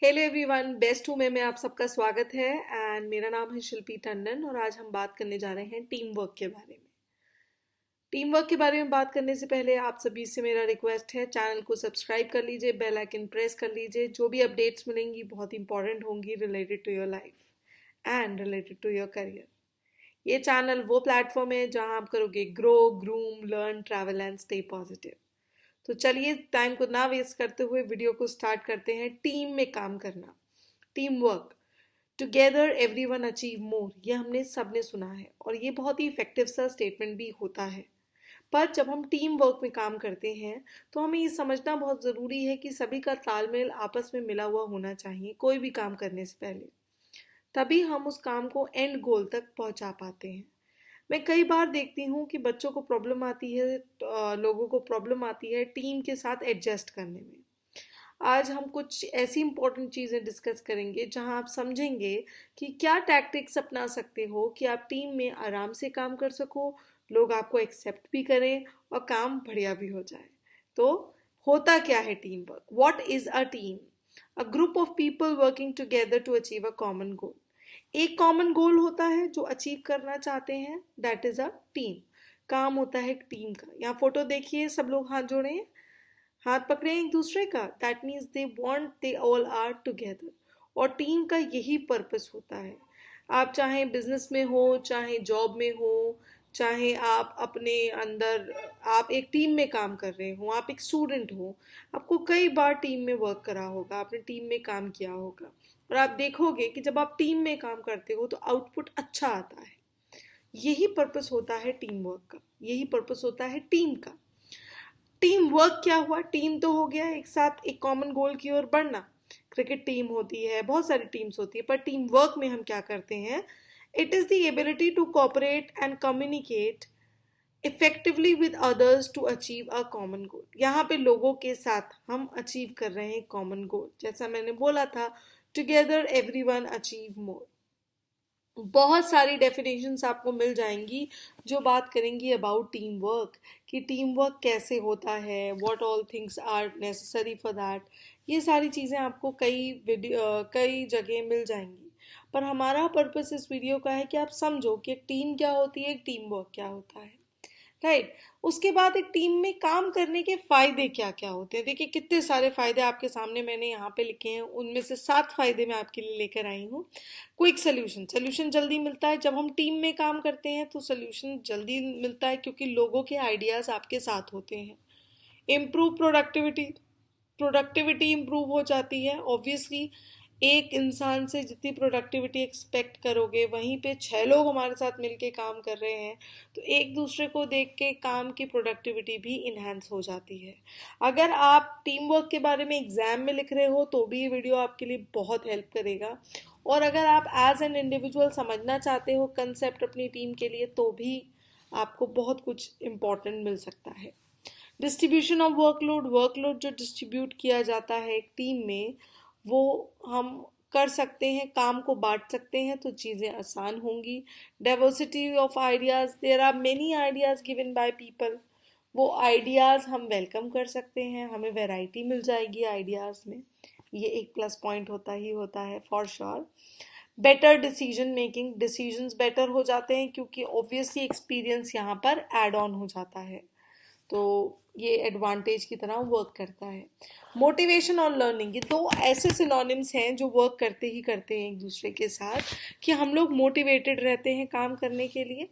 Hello everyone, best हूँ मैं आप सबका स्वागत है। एंड मेरा नाम है शिल्पी टंडन और आज हम बात करने जा रहे हैं टीम वर्क के बारे में। टीम वर्क के बारे में बात करने से पहले आप सभी से मेरा रिक्वेस्ट है, चैनल को सब्सक्राइब कर लीजिए, बेल आइकन प्रेस कर लीजिए। जो भी अपडेट्स मिलेंगी बहुत इंपॉर्टेंट होंगी, related to your life and related to your career. ये चैनल वो प्लेटफॉर्म है जहाँ आप करोगे grow, groom, learn, travel and stay positive. तो चलिए टाइम को ना वेस्ट करते हुए वीडियो को स्टार्ट करते हैं। टीम में काम करना, team work, together everyone achieve more, ये हमने सबने सुना है और ये बहुत ही इफेक्टिव सा स्टेटमेंट भी होता है। पर जब हम टीम वर्क में काम करते हैं तो हमें ये समझना बहुत ज़रूरी है कि सभी का तालमेल आपस में मिला हुआ होना चाहिए कोई भी काम करने से पहले। तभी हम उस काम को एंड गोल तक पहुंचा पाते हैं। मैं कई बार देखती हूँ कि बच्चों को प्रॉब्लम आती है, लोगों को प्रॉब्लम आती है टीम के साथ एडजस्ट करने में। आज हम कुछ ऐसी इंपॉर्टेंट चीज़ें डिस्कस करेंगे जहां आप समझेंगे कि क्या टैक्टिक्स अपना सकते हो कि आप टीम में आराम से काम कर सको, लोग आपको एक्सेप्ट भी करें और काम बढ़िया भी हो जाए। तो होता क्या है team work? What is a team? A group of people working together to achieve a common goal. एक कॉमन गोल होता है जो अचीव करना चाहते हैं, दैट इज अ टीम। काम होता है एक टीम का। यहाँ फोटो देखिए, सब लोग हाथ जोड़े हैं, हाथ पकड़े हैं एक दूसरे का, that means they want, they all are together. और टीम का यही पर्पस होता है। आप चाहे बिजनेस में हो, चाहे जॉब में हो, चाहे आप अपने अंदर आप एक टीम में काम कर रहे हो, आप एक स्टूडेंट हो, आपको कई बार टीम में वर्क करा होगा, आपने टीम में काम किया होगा और आप देखोगे कि जब आप टीम में काम करते हो तो आउटपुट अच्छा आता है। यही पर्पस होता है टीम वर्क का, यही पर्पस होता है टीम का। टीम वर्क क्या हुआ? टीम तो हो गया एक साथ एक कॉमन गोल की ओर बढ़ना। क्रिकेट टीम होती है, बहुत सारी टीम्स होती है, पर टीम वर्क में हम क्या करते हैं? It is the ability to cooperate and communicate effectively with others to achieve a common goal. यहाँ पे लोगों के साथ हम अचीव कर रहे हैं कॉमन गोल। जैसा मैंने बोला था, टुगेदर एवरीवन अचीव मोर। बहुत सारी डेफिनेशंस आपको मिल जाएंगी जो बात करेंगी अबाउट टीम वर्क, कि टीम वर्क कैसे होता है, what all things are necessary for that. ये सारी चीज़ें आपको कई जगह मिल जाएंगी। पर हमारा पर्पस इस वीडियो का है कि आप समझो कि एक टीम क्या होती है, एक टीम वर्क क्या होता है। राइट। उसके बाद एक टीम में काम करने के फायदे क्या क्या होते हैं। देखिए कितने सारे फायदे आपके सामने मैंने यहाँ पे लिखे हैं, उनमें से 7 फायदे मैं आपके लिए लेकर आई हूँ। क्विक सोल्यूशन, सोल्यूशन जल्दी मिलता है। जब हम टीम में काम करते हैं तो सोल्यूशन जल्दी मिलता है क्योंकि लोगों के आइडियाज आपके साथ होते हैं। इम्प्रूव प्रोडक्टिविटी, प्रोडक्टिविटी इम्प्रूव हो जाती है ऑब्वियसली। एक इंसान से जितनी प्रोडक्टिविटी एक्सपेक्ट करोगे, वहीं पे 6 लोग हमारे साथ मिलके काम कर रहे हैं, तो एक दूसरे को देख के काम की प्रोडक्टिविटी भी इन्हेंस हो जाती है। अगर आप टीम वर्क के बारे में एग्जाम में लिख रहे हो तो भी ये वीडियो आपके लिए बहुत हेल्प करेगा। और अगर आप एज एन इंडिविजुअल समझना चाहते हो कंसेप्ट अपनी टीम के लिए, तो भी आपको बहुत कुछ इम्पोर्टेंट मिल सकता है। डिस्ट्रीब्यूशन ऑफ वर्कलोड, वर्कलोड जो डिस्ट्रीब्यूट किया जाता है एक टीम में, वो हम कर सकते हैं, काम को बांट सकते हैं तो चीज़ें आसान होंगी। Diversity of ideas, there are many ideas given by people. वो आइडियाज़ हम वेलकम कर सकते हैं, हमें वैरायटी मिल जाएगी आइडियाज़ में। ये एक प्लस पॉइंट होता ही होता है for sure. Better decision making, decisions better हो जाते हैं क्योंकि ऑब्वियसली एक्सपीरियंस यहाँ पर एड ऑन हो जाता है, तो ये एडवांटेज की तरह वर्क करता है। मोटिवेशन और लर्निंग, ये दो ऐसे सिनोनिम्स हैं जो वर्क करते ही करते हैं एक दूसरे के साथ, कि हम लोग मोटिवेटेड रहते हैं काम करने के लिए।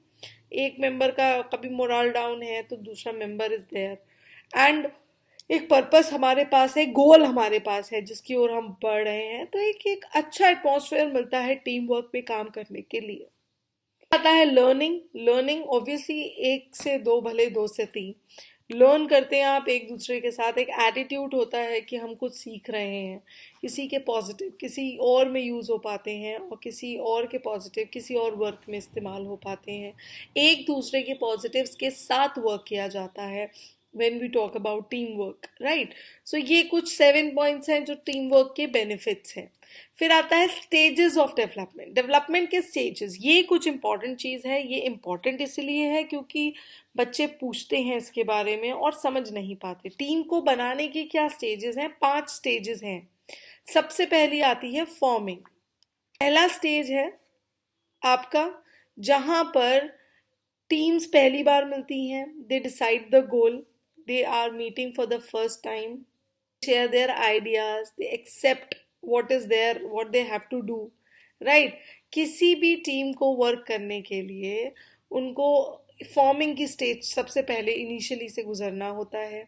एक मेंबर का कभी मोरल डाउन है तो दूसरा मेंबर इज देयर, एंड एक पर्पस हमारे पास है, गोल हमारे पास है जिसकी ओर हम बढ़ रहे हैं, तो एक एक अच्छा एटमॉस्फेयर मिलता है टीम वर्क पे काम करने के लिए। आता है लर्निंग। लर्निंग ऑब्वियसली 1 से 2, भले 2 से 3 लर्न करते हैं आप एक दूसरे के साथ। एक एटीट्यूड होता है कि हम कुछ सीख रहे हैं, किसी के पॉजिटिव किसी और में यूज़ हो पाते हैं और किसी और के पॉजिटिव किसी और वर्क में इस्तेमाल हो पाते हैं। एक दूसरे के पॉजिटिव्स के साथ वर्क किया जाता है when we talk about teamwork, right? So ये कुछ 7 पॉइंट्स हैं जो टीम वर्क के बेनिफिट्स हैं। फिर आता है स्टेजेस ऑफ डेवलपमेंट, डेवलपमेंट के स्टेजेस। ये कुछ इंपॉर्टेंट चीज़ है, ये इंपॉर्टेंट इसलिए है क्योंकि बच्चे पूछते हैं इसके बारे में और समझ नहीं पाते। टीम को बनाने के क्या स्टेजेस हैं? 5 स्टेजेस हैं। सबसे पहली आती है फॉर्मिंग। पहला स्टेज है आपका जहां पर टीम्स पहली बार मिलती हैं, they decide the goal, they are meeting for the first time, share their ideas, they accept what is there, what they have to do, right? किसी भी टीम को वर्क करने के लिए उनको फॉर्मिंग की स्टेज सबसे पहले इनिशियली से गुजरना होता है।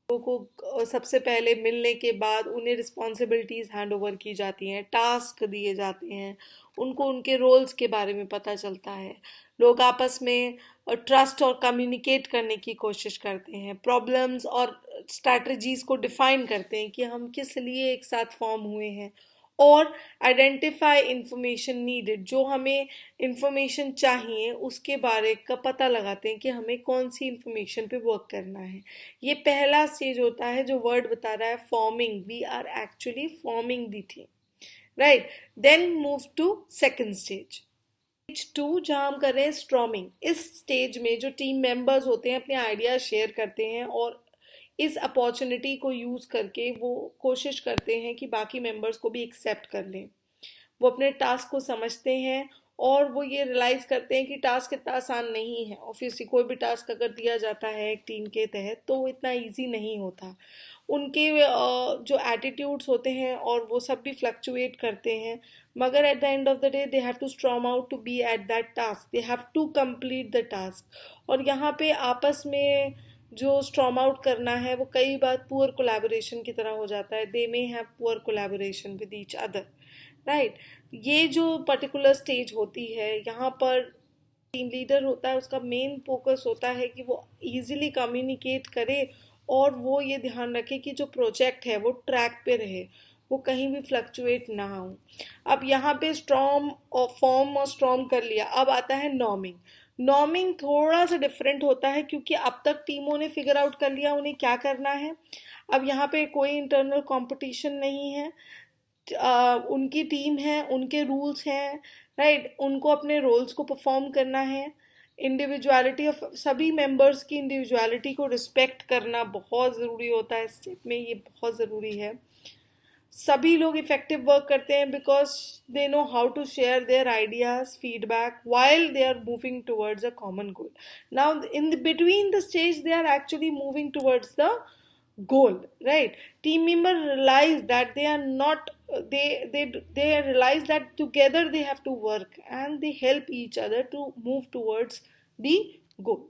लोगों को सबसे पहले मिलने के बाद उन्हें रिस्पॉन्सिबिलिटीज हैंड ओवर की जाती हैं, टास्क दिए जाते हैं, उनको उनके रोल्स के बारे में पता चलता है, लोग आपस में ट्रस्ट और कम्युनिकेट करने की कोशिश करते हैं, प्रॉब्लम्स और स्ट्रैटेजीज को डिफाइन करते हैं कि हम किस लिए एक साथ फॉर्म हुए हैं, और आइडेंटिफाई इंफॉर्मेशन नीडेड, जो हमें इंफॉर्मेशन चाहिए उसके बारे का पता लगाते हैं कि हमें कौन सी इंफॉर्मेशन पे वर्क करना है। ये पहला स्टेज होता है जो वर्ड बता रहा है forming, we are actually forming दी थी, right. Then move to second stage, stage 2 जहां हम कर रहे हैं स्ट्रॉमिंग। इस स्टेज में जो टीम मेंबर्स होते हैं अपने आइडियाज शेयर करते हैं और इस अपॉर्चुनिटी को यूज करके वो कोशिश करते हैं कि बाकी मेंबर्स को भी एक्सेप्ट कर लें। वो अपने टास्क को समझते हैं और वो ये रियलाइज करते हैं कि टास्क इतना आसान नहीं है। ऑब्वियसली कोई भी टास्क अगर दिया जाता है एक टीम के तहत तो वो इतना इजी नहीं होता। उनके जो एटीट्यूड्स होते हैं और वो सब भी फ्लक्चुएट करते हैं, मगर at the end of the day they have to storm out to be at that task, they have to complete the task. और यहाँ पे आपस में जो स्ट्रॉम आउट करना है वो कई बार पुअर कोलैबोरेशन की तरह हो जाता है, they may have poor collaboration with each other, right. ये जो पर्टिकुलर स्टेज होती है यहाँ पर टीम लीडर होता है, उसका मेन फोकस होता है कि वो इजीली कम्युनिकेट करे और वो ये ध्यान रखे कि जो प्रोजेक्ट है वो ट्रैक पे रहे, वो कहीं भी फ्लक्चुएट ना हो। अब यहाँ पे स्ट्रॉम और फॉर्म और स्ट्रॉम कर लिया, अब आता है नॉर्मिंग। नॉर्मिंग थोड़ा सा डिफरेंट होता है क्योंकि अब तक टीमों ने फिगर आउट कर लिया उन्हें क्या करना है। अब यहाँ पे कोई इंटरनल कंपटीशन नहीं है, उनकी टीम है, उनके रूल्स हैं, राइट। उनको अपने रोल्स को परफॉर्म करना है। इंडिविजुअलिटी ऑफ सभी मेंबर्स की इंडिविजुअलिटी को रिस्पेक्ट करना बहुत ज़रूरी होता है, इस स्टेप में ये बहुत ज़रूरी है। सभी लोग इफेक्टिव वर्क करते हैं because they know how to share their ideas, feedback while they are moving towards a common goal. Now in the between the stage they are actually moving towards the goal, right? Team member realize that they are not they realize that together they have to work and they help each other to move towards the goal.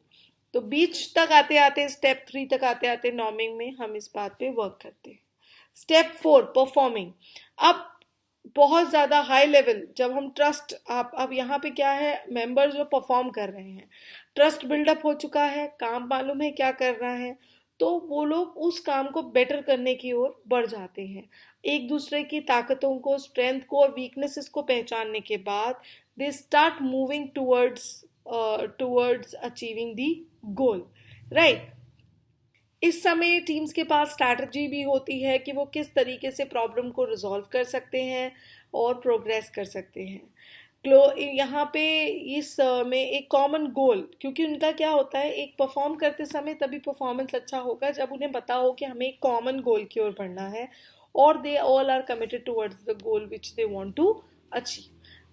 तो बीच तक आते आते step 3 तक आते आते norming में हम इस बात पे वर्क करते हैं। Step 4 performing. अब बहुत ज़्यादा हाई लेवल जब हम ट्रस्ट, आप अब यहाँ पे क्या है, मेंबर्स जो परफॉर्म कर रहे हैं, ट्रस्ट बिल्डअप हो चुका है, काम मालूम है क्या करना है, तो वो लोग उस काम को बेटर करने की ओर बढ़ जाते हैं। एक दूसरे की ताकतों को, स्ट्रेंथ को और वीकनेसेस को पहचानने के बाद they start moving towards achieving the goal, right. इस समय टीम्स के पास स्ट्रैटेजी भी होती है कि वो किस तरीके से प्रॉब्लम को रिजॉल्व कर सकते हैं और प्रोग्रेस कर सकते हैं। यहाँ पे इस में एक कॉमन गोल, क्योंकि उनका क्या होता है, एक परफॉर्म करते समय तभी परफॉर्मेंस अच्छा होगा जब उन्हें पता हो कि हमें एक कॉमन गोल की ओर बढ़ना है और they all are committed towards the goal which they want to achieve,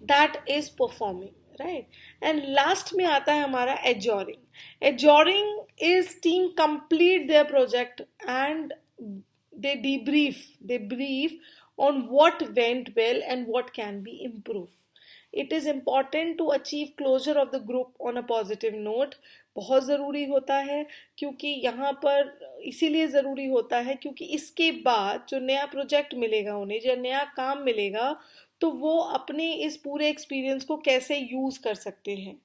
that is performing, right. And last में आता है हमारा adjourning. Adjourning is team complete their project and they brief on what went well and what can be improved. It is important to achieve closure of the group on a positive note. बहुत ज़रूरी होता है क्योंकि यहाँ पर इसीलिए ज़रूरी होता है क्योंकि इसके बाद जो नया प्रोजेक्ट मिलेगा उन्हें, जो नया काम मिलेगा, तो वो अपने इस पूरे एक्सपीरियंस को कैसे यूज़ कर सकते हैं,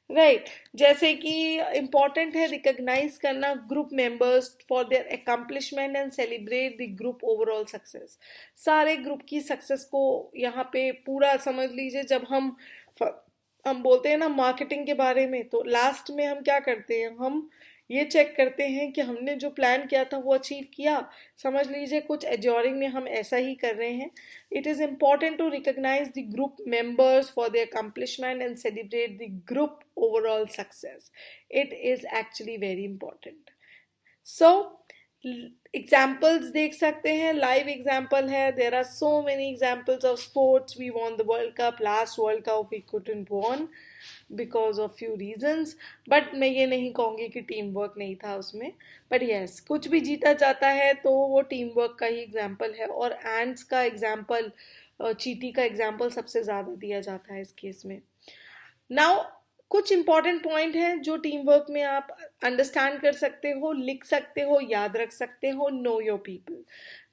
राइट। जैसे कि इम्पॉर्टेंट है रिकॉग्नाइज करना group members for their accomplishment and celebrate the group overall success. सारे ग्रुप की सक्सेस को यहाँ पे पूरा समझ लीजिए। जब हम बोलते हैं ना मार्केटिंग के बारे में, तो लास्ट में हम क्या करते हैं, हम ये चेक करते हैं कि हमने जो प्लान किया था वो अचीव किया। समझ लीजिए कुछ एड्योरिंग में हम ऐसा ही कर रहे हैं। It is important to recognize the group members for their accomplishment and celebrate the group overall success. It is actually very important. So examples देख सकते हैं, लाइव एग्जाम्पल है. There are so many examples of sports. We won the world cup, last world cup we couldn't won because of few reasons. But मैं ये नहीं कहूँगी कि team work नहीं था उसमें. बट यस, कुछ भी जीता जाता है तो वो टीम वर्क का ही एग्जाम्पल है. और एंड्स का एग्जाम्पल, चीटी का एग्जाम्पल सबसे ज़्यादा दिया जाता है इस केस में. नाउ कुछ इंपॉर्टेंट पॉइंट हैं जो टीम वर्क में आप अंडरस्टैंड कर सकते हो, लिख सकते हो, याद रख सकते हो. Know your people.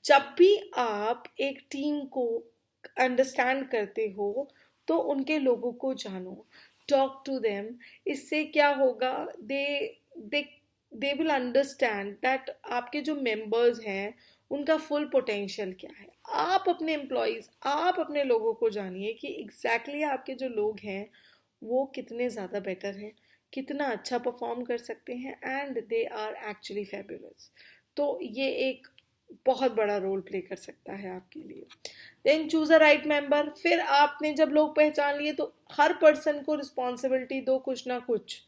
जब भी आप एक टीम को अंडरस्टैंड करते हो तो उनके लोगों को जानो, टॉक टू देम. इससे क्या होगा, दे दे दे विल अंडरस्टैंड दैट आपके जो मेंबर्स हैं उनका फुल पोटेंशियल क्या है. आप अपने एम्प्लॉयज़, आप अपने लोगों को जानिए कि एग्जैक्टली आपके जो लोग हैं वो कितने ज़्यादा बेटर हैं, कितना अच्छा परफॉर्म कर सकते हैं, and they are actually fabulous. तो ये एक बहुत बड़ा रोल प्ले कर सकता है आपके लिए. Then choose a right member. फिर आपने जब लोग पहचान लिए तो हर पर्सन को रिस्पॉन्सिबिलिटी दो, कुछ ना कुछ,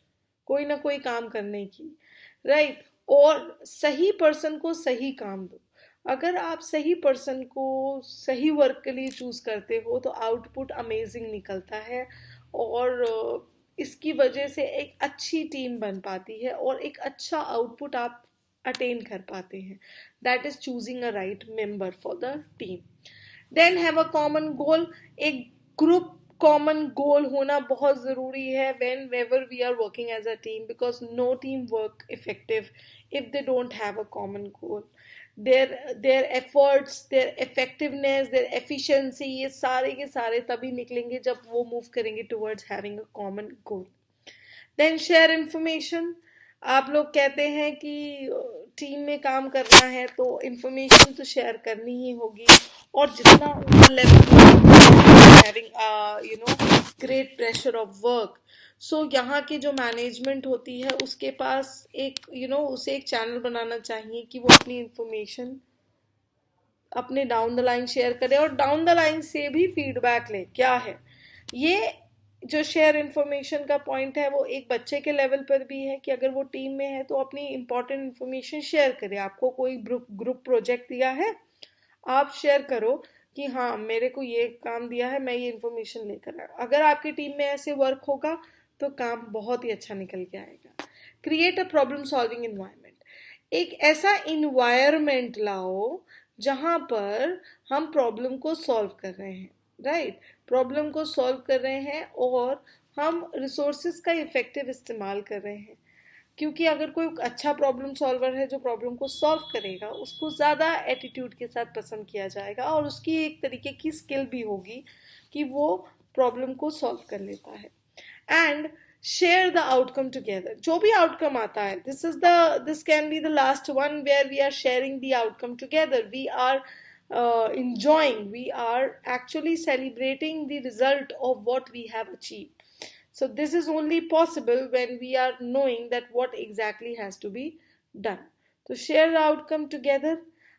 कोई ना कोई काम करने की, राइट. और सही पर्सन को सही काम दो. अगर आप सही पर्सन को सही वर्क के लिए चूज करते हो तो आउटपुट अमेजिंग निकलता है. और इसकी वजह से एक अच्छी टीम बन पाती है और एक अच्छा आउटपुट आप अटेन कर पाते हैं. That is choosing a right member for the team. Then have a common goal. एक ग्रुप कॉमन गोल होना बहुत ज़रूरी है when whenever we are working as a team, because no team work effective if they don't have a common goal. their efforts, their effectiveness, their efficiency, ये सारे के सारे तभी निकलेंगे जब वो मूव करेंगे towards having a common goal. Then share information. आप लोग कहते हैं कि टीम में काम करना है तो इंफॉर्मेशन तो शेयर करनी ही होगी. और जितना ऊपर level having great pressure of work, so यहाँ की जो मैनेजमेंट होती है उसके पास एक उसे एक चैनल बनाना चाहिए कि वो अपनी इंफॉर्मेशन अपने डाउन द लाइन शेयर करे और डाउन द लाइन से भी फीडबैक ले. क्या है ये जो शेयर इन्फॉर्मेशन का पॉइंट है, वो एक बच्चे के लेवल पर भी है कि अगर वो टीम में है तो अपनी इंपॉर्टेंट इन्फॉर्मेशन शेयर करे. आपको कोई ग्रुप प्रोजेक्ट दिया है, आप शेयर करो कि हाँ मेरे को ये काम दिया है, मैं ये इन्फॉर्मेशन लेकर आया. अगर आपकी टीम में ऐसे वर्क होगा तो काम बहुत ही अच्छा निकल के आएगा. Create a problem solving environment. एक ऐसा इन्वायरमेंट लाओ जहाँ पर हम प्रॉब्लम को सॉल्व कर रहे हैं, राइट. प्रॉब्लम को सॉल्व कर रहे हैं और हम रिसोर्सेज का इफेक्टिव इस्तेमाल कर रहे हैं. क्योंकि अगर कोई अच्छा प्रॉब्लम सॉल्वर है जो प्रॉब्लम को सॉल्व करेगा, उसको ज़्यादा एटीट्यूड के साथ पसंद किया जाएगा और उसकी एक तरीके की स्किल भी होगी कि वो प्रॉब्लम को सॉल्व कर लेता है. And share the outcome together. जो भी आउटकम आता है, this can be the last one where we are sharing the outcome together. We are enjoying, we are actually celebrating the result of what we have achieved. So this is only possible when we are knowing that what exactly has to be done. So share the outcome together.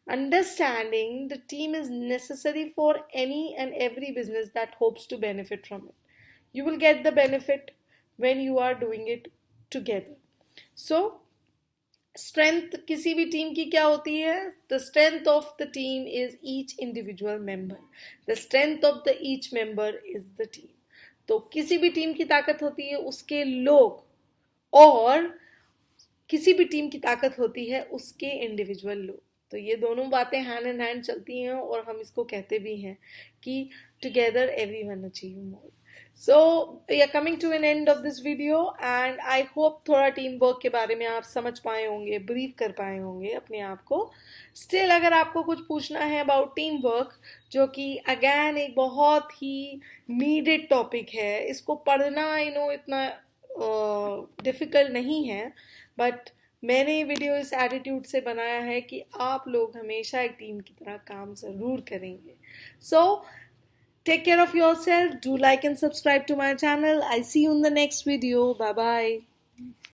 Understanding the team is necessary for any and every business that hopes to benefit from it. You will get the benefit when you are doing it together. So strength किसी भी team की क्या होती है? The strength of the team is each individual member. The strength of the each member is the team. तो किसी भी team की ताकत होती है उसके लोग, और किसी भी टीम की ताकत होती है उसके इंडिविजुअल लोग. तो ये दोनों बातें हैंड इन हैंड चलती हैं और हम इसको कहते भी हैं कि together everyone achieve more. So we are coming to an end of this video and I hope थोड़ा टीम वर्क के बारे में आप समझ पाए होंगे, ब्रीफ कर पाए होंगे अपने आप को. स्टिल अगर आपको कुछ पूछना है अबाउट टीम वर्क, जो कि अगैन एक बहुत ही नीडेड टॉपिक है, इसको पढ़ना इतना डिफ़िकल्ट नहीं है, बट मैंने ये वीडियो इस एटीट्यूड से बनाया है कि आप लोग हमेशा एक टीम की तरह काम ज़रूर करेंगे. So take care of yourself. Do like and subscribe to my channel. I'll see you in the next video. Bye bye.